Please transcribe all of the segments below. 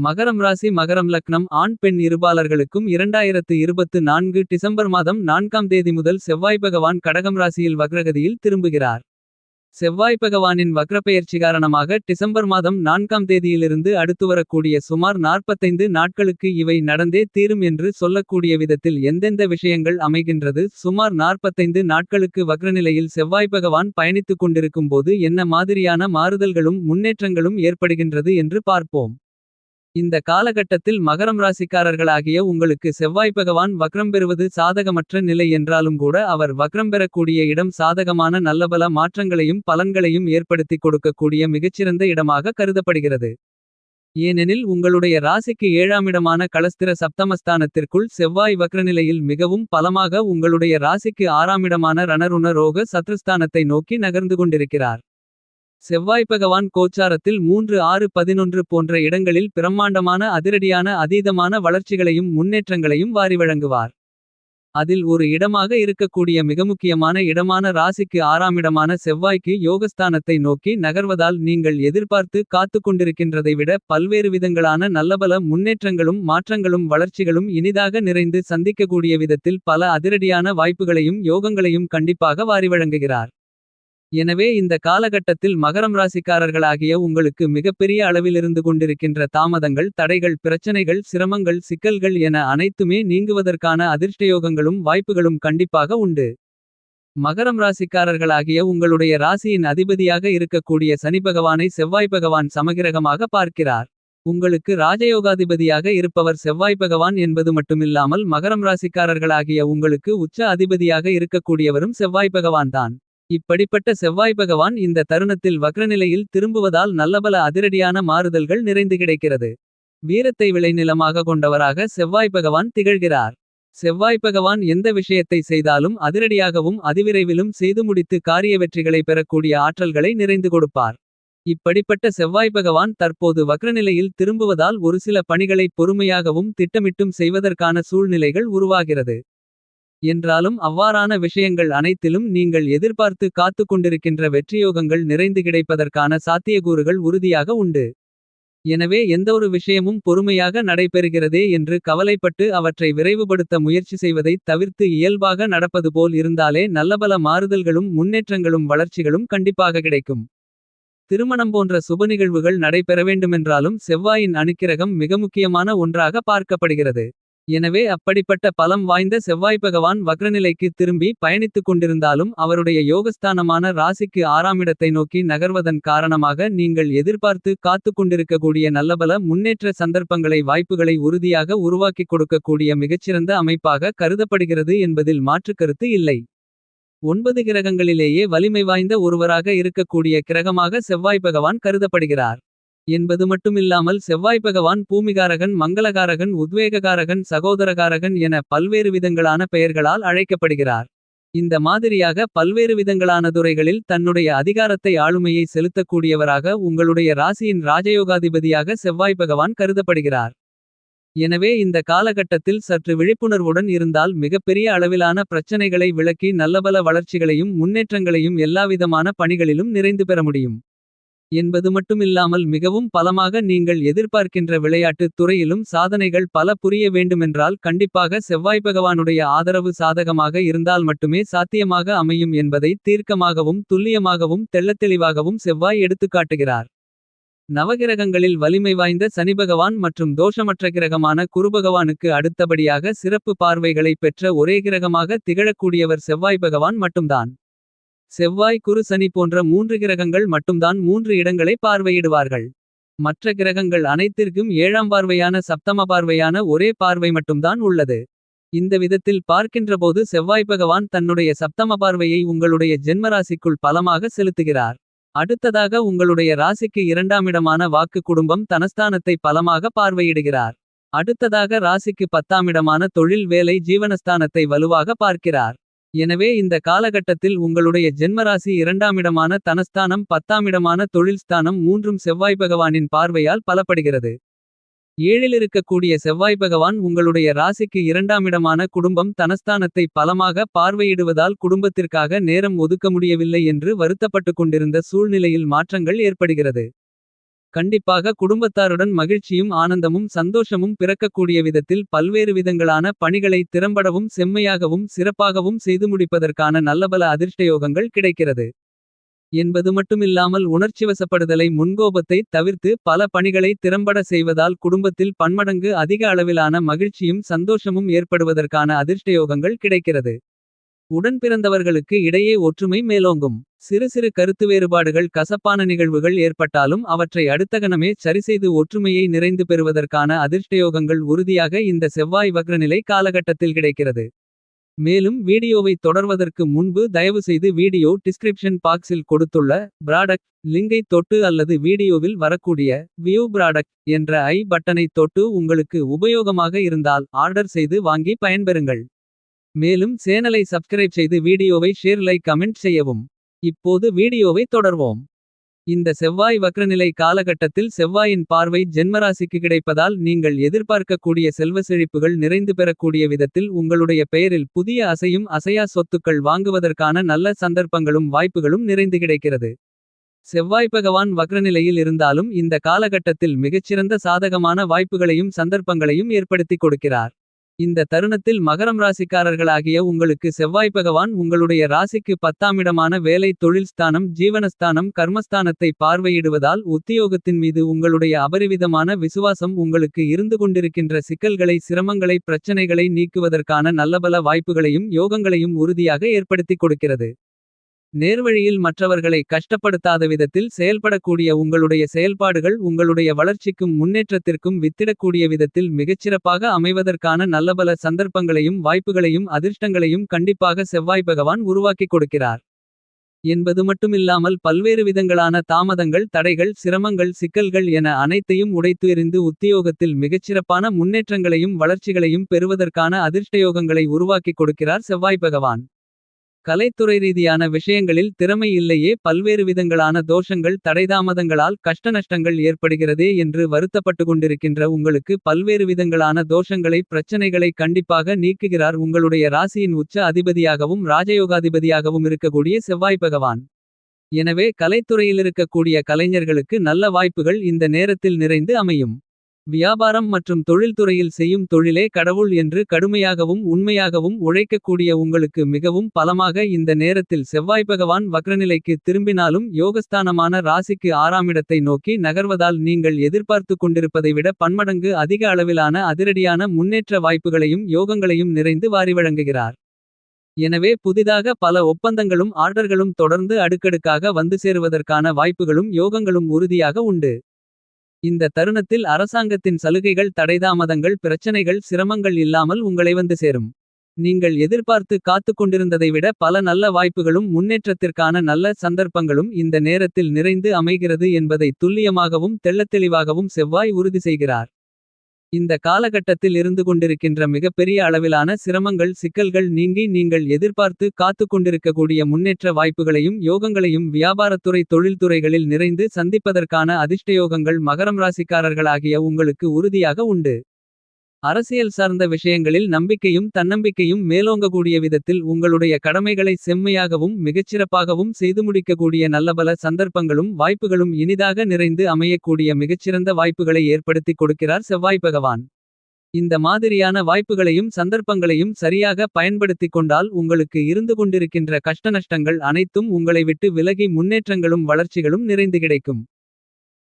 மகரம் ராசி மகரம் லக்னம் ஆண் பெண் இருபாலர்களுக்கும் 2024 டிசம்பர் மாதம் 4ஆம் தேதி முதல் செவ்வாய் பகவான் கடகம் ராசியில் வக்ரகதியில் திரும்புகிறார். செவ்வாய் பகவானின் வக்ரப்பெயர்ச்சி காரணமாக டிசம்பர் மாதம் 4ஆம் தேதியிலிருந்து அடுத்து வரக்கூடிய சுமார் 45 நாட்களுக்கு இவை நடந்தே தீரும் என்று சொல்லக்கூடிய விதத்தில் எந்தெந்த விஷயங்கள் அமைகின்றது. சுமார் 45 நாட்களுக்கு வக்ரநிலையில் செவ்வாய் பகவான் பயணித்துக் கொண்டிருக்கும் போது என்ன மாதிரியான மாறுதல்களும் முன்னேற்றங்களும் ஏற்படுகின்றது என்று பார்ப்போம். இந்த காலகட்டத்தில் மகரம் ராசிக்காரர்களாகிய உங்களுக்கு செவ்வாய் பகவான் வக்ரம் பெறுவது சாதகமற்ற நிலை என்றாலும் கூட அவர் வக்ரம் பெறக்கூடிய இடம் சாதகமான நல்லபல மாற்றங்களையும் பலன்களையும் ஏற்படுத்திக் கொடுக்கக்கூடிய மிகச்சிறந்த இடமாக கருதப்படுகிறது. ஏனெனில் உங்களுடைய ராசிக்கு 7ஆம் இடமான களஸ்திர சப்தமஸ்தானத்திற்குள் செவ்வாய் வக்ரநிலையில் மிகவும் பலமாக உங்களுடைய ராசிக்கு 6ஆம் இடமான ரணருண ரோக சத்ருஸ்தானத்தை நோக்கி நகர்ந்து கொண்டிருக்கிறார். செவ்வாய் பகவான் கோச்சாரத்தில் 3 6 11 போன்ற இடங்களில் பிரம்மாண்டமான அதிரடியான அதீதமான வளர்ச்சிகளையும் முன்னேற்றங்களையும் வாரி வழங்குவார். அதில் ஒரு இடமாக இருக்கக்கூடிய மிக முக்கியமான இடமான ராசிக்கு 6ஆம் இடமான செவ்வாய்க்கு யோகஸ்தானத்தை நோக்கி நகர்வதால் நீங்கள் எதிர்பார்த்து காத்து கொண்டிருக்கின்றதை விட பல்வேறு விதங்களான நல்லபல முன்னேற்றங்களும் மாற்றங்களும் வளர்ச்சிகளும் இனிதாக நிறைந்து சந்திக்கக்கூடிய விதத்தில் பல அதிரடியான வாய்ப்புகளையும் யோகங்களையும் கண்டிப்பாக வாரி வழங்குகிறார். எனவே இந்த காலகட்டத்தில் மகரம் ராசிக்காரர்களாகிய உங்களுக்கு மிகப்பெரிய அளவிலிருந்து கொண்டிருக்கின்ற தாமதங்கள் தடைகள் பிரச்சனைகள் சிரமங்கள் சிக்கல்கள் என அனைத்துமே நீங்குவதற்கான அதிர்ஷ்டயோகங்களும் வாய்ப்புகளும் கண்டிப்பாக உண்டு. மகரம் ராசிக்காரர்களாகிய உங்களுடைய ராசியின் அதிபதியாக இருக்கக்கூடிய சனி பகவானை செவ்வாய் பகவான் சமகிரகமாக பார்க்கிறார். உங்களுக்கு ராஜயோகாதிபதியாக இருப்பவர் செவ்வாய் பகவான் என்பது மட்டுமில்லாமல் மகரம் ராசிக்காரர்களாகிய உங்களுக்கு உச்ச அதிபதியாக இருக்கக்கூடியவரும் செவ்வாய் பகவான்தான். இப்படிப்பட்ட செவ்வாய் பகவான் இந்த தருணத்தில் வக்ரநிலையில் திரும்புவதால் நல்லபல அதிரடியான மாறுதல்கள் நிறைந்து கிடைக்கிறது. வீரத்தை விளைநிலமாக கொண்டவராக செவ்வாய் பகவான் திகழ்கிறார். செவ்வாய் பகவான் எந்த விஷயத்தை செய்தாலும் அதிரடியாகவும் அதிவிரைவிலும் செய்து முடித்து காரிய வெற்றிகளை பெறக்கூடிய ஆற்றல்களை நிறைந்து கொடுப்பார். இப்படிப்பட்ட செவ்வாய் பகவான் தற்போது வக்ரநிலையில் திரும்புவதால் ஒரு சில பணிகளை பொறுமையாகவும் திட்டமிட்டும் செய்வதற்கான சூழ்நிலைகள் உருவாகிறது. என்றாலும் அவ்வாறான விஷயங்கள் அனைத்திலும் நீங்கள் எதிர்பார்த்து காத்து கொண்டிருக்கின்ற வெற்றியோகங்கள் நிறைந்து கிடைப்பதற்கான சாத்தியக்கூறுகள் உறுதியாக உண்டு. எனவே எந்தவொரு விஷயமும் பொறுமையாக நடைபெறுகிறதே என்று கவலைப்பட்டு அவற்றை விரைவுபடுத்த முயற்சி செய்வதை தவிர்த்து இயல்பாக நடப்பது போல் இருந்தாலே நல்லபல மாறுதல்களும் முன்னேற்றங்களும் வளர்ச்சிகளும் கண்டிப்பாக கிடைக்கும். திருமணம் போன்ற சுப நிகழ்வுகள் நடைபெற வேண்டுமென்றாலும் செவ்வாயின் அனுக்கிரகம் மிக முக்கியமான ஒன்றாக பார்க்கப்படுகிறது. எனவே அப்படிப்பட்ட பலம் வாய்ந்த செவ்வாய் பகவான் வக்ரநிலைக்கு திரும்பி பயணித்துக் கொண்டிருந்தாலும் அவருடைய யோகஸ்தானமான ராசிக்கு 6ஆம் இடத்தை நோக்கி நகர்வதன் காரணமாக நீங்கள் எதிர்பார்த்து காத்து கொண்டிருக்கக்கூடிய நல்லபல முன்னேற்ற சந்தர்ப்பங்களை வாய்ப்புகளை உறுதியாக உருவாக்கிக் கொடுக்கக்கூடிய மிகச்சிறந்த அமைப்பாக கருதப்படுகிறது என்பதில் மாற்றுக்கருத்து இல்லை. 9 கிரகங்களிலேயே வலிமை வாய்ந்த ஒருவராக இருக்கக்கூடிய கிரகமாக செவ்வாய் பகவான் கருதப்படுகிறார். என்பது மட்டுமில்லாமல் செவ்வாய் பகவான் பூமிகாரகன் மங்களகாரகன் உத்வேககாரகன் சகோதரகாரகன் என பல்வேறு விதங்களான பெயர்களால் அழைக்கப்படுகிறார். இந்த மாதிரியாக பல்வேறு விதங்களான துறைகளில் தன்னுடைய அதிகாரத்தை ஆளுமையை செலுத்தக்கூடியவராக உங்களுடைய ராசியின் ராஜயோகாதிபதியாக செவ்வாய் பகவான் கருதப்படுகிறார். எனவே இந்த காலகட்டத்தில் சற்று விழிப்புணர்வுடன் இருந்தால் மிகப்பெரிய அளவிலான பிரச்சனைகளை விளக்கி நல்லபல வளர்ச்சிகளையும் முன்னேற்றங்களையும் எல்லாவிதமான பணிகளிலும் நிறைந்து பெற முடியும். என்பது மட்டுமில்லாமல் மிகவும் பலமாக நீங்கள் எதிர்பார்க்கின்ற விளையாட்டுத் துறையிலும் சாதனைகள் பல புரிய வேண்டுமென்றால் கண்டிப்பாக செவ்வாய் பகவானுடைய ஆதரவு சாதகமாக இருந்தால் மட்டுமே சாத்தியமாக அமையும் என்பதை தீர்க்கமாகவும் துல்லியமாகவும் தெள்ளத்தெளிவாகவும் செவ்வாய் எடுத்துக்காட்டுகிறார். நவகிரகங்களில் வலிமை வாய்ந்த சனி பகவான் மற்றும் தோஷமற்ற கிரகமான குருபகவானுக்கு அடுத்தபடியாக சிறப்பு பார்வைகளை பெற்ற ஒரே கிரகமாக திகழக்கூடியவர் செவ்வாய் பகவான் மட்டும்தான். செவ்வாய் குரு சனி போன்ற 3 கிரகங்கள் மட்டும்தான் 3 இடங்களை பார்வையிடுவார்கள். மற்ற கிரகங்கள் அனைத்திற்கும் 7ஆம் பார்வையான சப்தம பார்வையான ஒரே பார்வை மட்டும்தான் உள்ளது. இந்த விதத்தில் பார்க்கின்றபோது செவ்வாய் பகவான் தன்னுடைய சப்தம பார்வையை உங்களுடைய ஜென்மராசிக்குள் பலமாக செலுத்துகிறார். அடுத்ததாக உங்களுடைய ராசிக்கு 2ஆம் இடமான வாக்கு குடும்பம் தனஸ்தானத்தை பலமாக பார்வையிடுகிறார். அடுத்ததாக ராசிக்கு 10ஆம் இடமான தொழில் வேலை ஜீவனஸ்தானத்தை வலுவாக பார்க்கிறார். எனவே இந்த காலகட்டத்தில் உங்களுடைய ஜென்மராசி 2ஆம் இடமான தனஸ்தானம் 10ஆம் இடமான தொழில் ஸ்தானம் மூன்றும் செவ்வாய் பகவானின் பார்வையால் பலப்படுகிறது. 7இல் இருக்கக்கூடிய செவ்வாய் பகவான் உங்களுடைய ராசிக்கு 2ஆம் இடமான குடும்பம் தனஸ்தானத்தை பலமாக பார்வையிடுவதால் குடும்பத்திற்காக நேரம் ஒதுக்க முடியவில்லை என்று வருத்தப்பட்டு கொண்டிருந்த சூழ்நிலையில் மாற்றங்கள் ஏற்படுகிறது. கண்டிப்பாக குடும்பத்தாருடன் மகிழ்ச்சியும் ஆனந்தமும் சந்தோஷமும் பிறக்கக்கூடிய விதத்தில் பல்வேறு விதங்களான பணிகளை திறம்படவும் செம்மையாகவும் சிறப்பாகவும் செய்து முடிப்பதற்கான நல்லபல அதிர்ஷ்டயோகங்கள் கிடைக்கிறது. என்பது மட்டுமில்லாமல் உணர்ச்சிவசப்படுதலை முன்கோபத்தை தவிர்த்து பல பணிகளை திறம்பட செய்வதால் குடும்பத்தில் பன்மடங்கு அதிக அளவிலான மகிழ்ச்சியும் சந்தோஷமும் ஏற்படுவதற்கான அதிர்ஷ்டயோகங்கள் கிடைக்கிறது. உடன்பிறந்தவர்களுக்கு இடையே ஒற்றுமை மேலோங்கும். சிறு சிறு கருத்து வேறுபாடுகள் கசப்பான நிகழ்வுகள் ஏற்பட்டாலும் அவற்றை அடுத்தகணமே சரிசெய்து ஒற்றுமையை நிறைந்து பெறுவதற்கான அதிர்ஷ்டயோகங்கள் உறுதியாக இந்த செவ்வாய் வக்ரநிலை காலகட்டத்தில் கிடைக்கிறது. மேலும் வீடியோவை தொடர்வதற்கு முன்பு தயவு செய்து வீடியோ டிஸ்கிரிப்ஷன் பாக்ஸில் கொடுத்துள்ள ப்ராடக்ட் லிங்கை தொட்டு அல்லது வீடியோவில் வரக்கூடிய வியூ ப்ராடக்ட் என்ற ஐ பட்டனை தொட்டு உங்களுக்கு உபயோகமாக இருந்தால் ஆர்டர் செய்து வாங்கி பயன்பெறுங்கள். மேலும் சேனலை சப்ஸ்கிரைப் செய்து வீடியோவை ஷேர் லைக் கமெண்ட் செய்யவும். இப்போது வீடியோவை தொடர்வோம். இந்த செவ்வாய் வக்ரநிலை காலகட்டத்தில் செவ்வாயின் பார்வை ஜென்மராசிக்கு கிடைப்பதால் நீங்கள் எதிர்பார்க்கக்கூடிய செல்வ செழிப்புகள் நிறைந்து பெறக்கூடிய விதத்தில் உங்களுடைய பெயரில் புதிய அசையும் அசையா சொத்துக்கள் வாங்குவதற்கான நல்ல சந்தர்ப்பங்களும் வாய்ப்புகளும் நிறைந்து கிடைக்கிறது. செவ்வாய் பகவான் வக்ரநிலையில் இருந்தாலும் இந்த காலகட்டத்தில் மிகச்சிறந்த சாதகமான வாய்ப்புகளையும் சந்தர்ப்பங்களையும் ஏற்படுத்தி கொடுக்கிறார். இந்த தருணத்தில் மகரம் ராசிக்காரர்களாகிய உங்களுக்கு செவ்வாய் பகவான் உங்களுடைய ராசிக்கு 10ஆம் இடமான வேலை தொழில் ஸ்தானம் ஜீவனஸ்தானம் கர்மஸ்தானத்தை பார்வையிடுவதால் உத்தியோகத்தின் மீது உங்களுடைய அபரிவிதமான விசுவாசம் உங்களுக்கு இருந்து கொண்டிருக்கின்ற சிக்கல்களை சிரமங்களை பிரச்சனைகளை நீக்குவதற்கான நல்லபல வாய்ப்புகளையும் யோகங்களையும் உறுதியாக ஏற்படுத்தி கொடுக்கிறது. நேர்வழியில் மற்றவர்களை கஷ்டப்படுத்தாத விதத்தில் செயல்படக்கூடிய உங்களுடைய செயல்பாடுகள் உங்களுடைய வளர்ச்சிக்கும் முன்னேற்றத்திற்கும் வித்திடக்கூடிய விதத்தில் மிகச்சிறப்பாக அமைவதற்கான நல்லபல சந்தர்ப்பங்களையும் வாய்ப்புகளையும் அதிர்ஷ்டங்களையும் கண்டிப்பாக செவ்வாய் பகவான் உருவாக்கிக் கொடுக்கிறார். என்பது மட்டுமில்லாமல் பல்வேறு விதங்களான தாமதங்கள் தடைகள் சிரமங்கள் சிக்கல்கள் என அனைத்தையும் உடைத்து எறிந்து உத்தியோகத்தில் மிகச்சிறப்பான முன்னேற்றங்களையும் வளர்ச்சிகளையும் பெறுவதற்கான அதிர்ஷ்டயோகங்களை உருவாக்கிக் கொடுக்கிறார் செவ்வாய் பகவான். கலைத்துறை ரீதியான விஷயங்களில் திறமை இல்லையே பல்வேறு விதங்களான தோஷங்கள் தடைதாமதங்களால் கஷ்டநஷ்டங்கள் ஏற்படுகிறதே என்று வருத்தப்பட்டு கொண்டிருக்கின்ற உங்களுக்கு பல்வேறு விதங்களான தோஷங்களை பிரச்சனைகளை கண்டிப்பாக நீக்குகிறார் உங்களுடைய ராசியின் உச்ச அதிபதியாகவும் ராஜயோகாதிபதியாகவும் இருக்கக்கூடிய செவ்வாய் பகவான். எனவே கலைத்துறையில் இருக்கக்கூடிய கலைஞர்களுக்கு நல்ல வாய்ப்புகள் இந்த நேரத்தில் நிறைந்து அமையும். வியாபாரம் மற்றும் தொழில்துறையில் செய்யும் தொழிலே கடவுள் என்று கடுமையாகவும் உண்மையாகவும் உழைக்கக்கூடிய உங்களுக்கு மிகவும் பலமாக இந்த நேரத்தில் செவ்வாய் பகவான் வக்ரநிலைக்கு திரும்பினாலும் யோகஸ்தானமான ராசிக்கு 6ஆம் இடத்தை நோக்கி நகர்வதால் நீங்கள் எதிர்பார்த்து கொண்டிருப்பதை விட பன்மடங்கு அதிக அளவிலான அதிரடியான முன்னேற்ற வாய்ப்புகளையும் யோகங்களையும் நிறைந்து வாரி வழங்குகிறார். எனவே புதிதாக பல ஒப்பந்தங்களும் ஆர்டர்களும் தொடர்ந்து அடுக்கடுக்காக வந்து சேருவதற்கான வாய்ப்புகளும் யோகங்களும் உறுதியாக உண்டு. இந்த தருணத்தில் அரசாங்கத்தின் சலுகைகள் தடைதாமதங்கள் பிரச்சனைகள் சிரமங்கள் இல்லாமல் உங்களை வந்து சேரும். நீங்கள் எதிர்பார்த்து காத்து கொண்டிருந்ததை விட பல நல்ல வாய்ப்புகளும் முன்னேற்றத்திற்கான நல்ல சந்தர்ப்பங்களும் இந்த நேரத்தில் நிறைந்து அமைகிறது என்பதை துல்லியமாகவும் தெள்ளத்தெளிவாகவும் செவ்வாய் உறுதி செய்கிறார். இந்த காலகட்டத்தில் இருந்து கொண்டிருக்கின்ற மிகப்பெரிய அளவிலான சிரமங்கள் சிக்கல்கள் நீங்கி நீங்கள் எதிர்பார்த்து காத்து கொண்டிருக்கக்கூடிய முன்னேற்ற வாய்ப்புகளையும் யோகங்களையும் வியாபாரத்துறை தொழில்துறைகளில் நிறைந்து சந்திப்பதற்கான அதிர்ஷ்டயோகங்கள் மகரம் ராசிக்காரர்களாகிய உங்களுக்கு உறுதியாக உண்டு. அரசியல் சார்ந்த விஷயங்களில் நம்பிக்கையும் தன்னம்பிக்கையும் மேலோங்கக்கூடிய விதத்தில் உங்களுடைய கடமைகளை செம்மையாகவும் மிகச்சிறப்பாகவும் செய்து முடிக்கக்கூடிய நல்லபல சந்தர்ப்பங்களும் வாய்ப்புகளும் இனிதாக நிறைந்து அமையக்கூடிய மிகச்சிறந்த வாய்ப்புகளை ஏற்படுத்தி கொடுக்கிறார் செவ்வாய் பகவான். இந்த மாதிரியான வாய்ப்புகளையும் சந்தர்ப்பங்களையும் சரியாக பயன்படுத்திக் கொண்டால் உங்களுக்கு இருந்து கொண்டிருக்கின்ற கஷ்டநஷ்டங்கள் அனைத்தும் உங்களை விட்டு விலகி முன்னேற்றங்களும் வளர்ச்சிகளும் நிறைந்து கிடைக்கும்.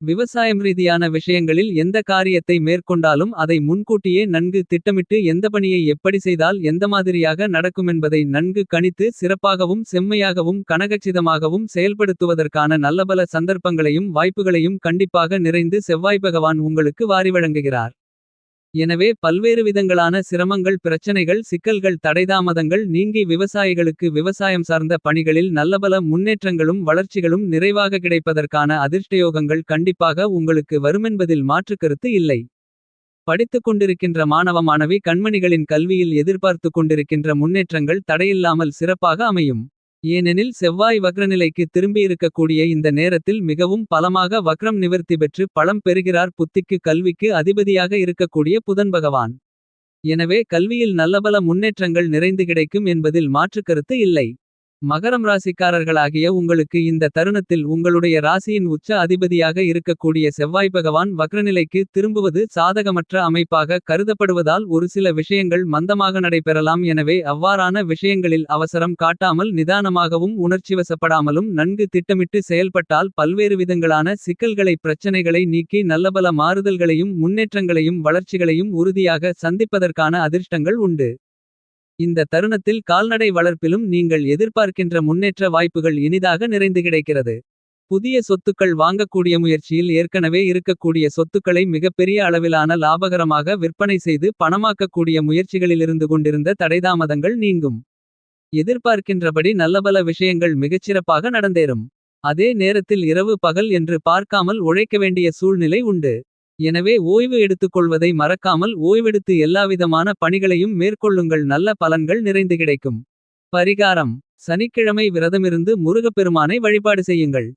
விவசாயம் ரீதியான விஷயங்களில் எந்த காரியத்தை மேற்கொண்டாலும் அதை முன்கூட்டியே நன்கு திட்டமிட்டு எந்த பணியை எப்படி செய்தால் எந்த மாதிரியாக நடக்குமென்பதை நன்கு கணித்து சிறப்பாகவும் செம்மையாகவும் கனகச்சிதமாகவும் செயல்படுத்துவதற்கான நல்லபல சந்தர்ப்பங்களையும் வாய்ப்புகளையும் கண்டிப்பாக நிறைந்து செவ்வாய் பகவான் உங்களுக்கு வாரி வழங்குகிறார். எனவே பல்வேறு விதங்களான சிரமங்கள் பிரச்சனைகள் சிக்கல்கள் தடைதாமதங்கள் நீங்கி விவசாயிகளுக்கு விவசாயம் சார்ந்த பணிகளில் நல்லபல முன்னேற்றங்களும் வளர்ச்சிகளும் நிறைவாக கிடைப்பதற்கான அதிர்ஷ்டயோகங்கள் கண்டிப்பாக உங்களுக்கு வருமென்பதில் மாற்றுக்கருத்து இல்லை. படித்துக் கொண்டிருக்கின்ற மாணவ மாணவி கண்மணிகளின் கல்வியில் எதிர்பார்த்து கொண்டிருக்கின்ற முன்னேற்றங்கள் தடையில்லாமல் சிறப்பாக அமையும். ஏனெனில் செவ்வாய் வக்ரநிலைக்கு திரும்பியிருக்கக்கூடிய இந்த நேரத்தில் மிகவும் பலமாக வக்ரம் நிவர்த்தி பெற்று பலம் பெறுகிறார் புத்திக்கு கல்விக்கு அதிபதியாக இருக்கக்கூடிய புதன் பகவான். எனவே கல்வியில் நல்லபல முன்னேற்றங்கள் நிறைந்து கிடைக்கும் என்பதில் மாற்றுக்கருத்து இல்லை. மகரம் ராசிக்காரர்களாகிய உங்களுக்கு இந்த தருணத்தில் உங்களுடைய ராசியின் உச்ச அதிபதியாக இருக்கக்கூடிய செவ்வாய் பகவான் வக்ரநிலைக்கு திரும்புவது சாதகமற்ற அமைப்பாக கருதப்படுவதால் ஒரு சில விஷயங்கள் மந்தமாக நடைபெறலாம். எனவே அவ்வாறான விஷயங்களில் அவசரம் காட்டாமல் நிதானமாகவும் உணர்ச்சிவசப்படாமலும் நன்கு திட்டமிட்டு செயல்பட்டால் பல்வேறு விதங்களான சிக்கல்களை பிரச்சனைகளை நீக்கி நல்லபல மாறுதல்களையும் முன்னேற்றங்களையும் வளர்ச்சிகளையும் உறுதியாக சந்திப்பதற்கான அதிர்ஷ்டங்கள் உண்டு. இந்த தருணத்தில் கால்நடை வளர்ப்பிலும் நீங்கள் எதிர்பார்க்கின்ற முன்னேற்ற வாய்ப்புகள் இனிதாக நிறைந்து கிடைக்கிறது. புதிய சொத்துக்கள் வாங்கக்கூடிய முயற்சியில் ஏற்கனவே இருக்கக்கூடிய சொத்துக்களை மிகப்பெரிய அளவிலான லாபகரமாக விற்பனை செய்து பணமாக்கக்கூடிய முயற்சிகளிலிருந்து கொண்டிருந்த தடைதாமதங்கள் நீங்கும். எதிர்பார்க்கின்றபடி நல்லபல விஷயங்கள் மிகச்சிறப்பாக நடந்தேறும். அதே நேரத்தில் இரவு பகல் என்று பார்க்காமல் உழைக்க வேண்டிய சூழ்நிலை உண்டு. எனவே ஓய்வு எடுத்துக்கொள்வதை மறக்காமல் ஓய்வெடுத்து எல்லாவிதமான பணிகளையும் மேற்கொள்ளுங்கள். நல்ல பலன்கள் நிறைந்து கிடைக்கும். பரிகாரம்: சனிக்கிழமை விரதமிருந்து முருகப்பெருமானை வழிபாடு செய்யுங்கள்.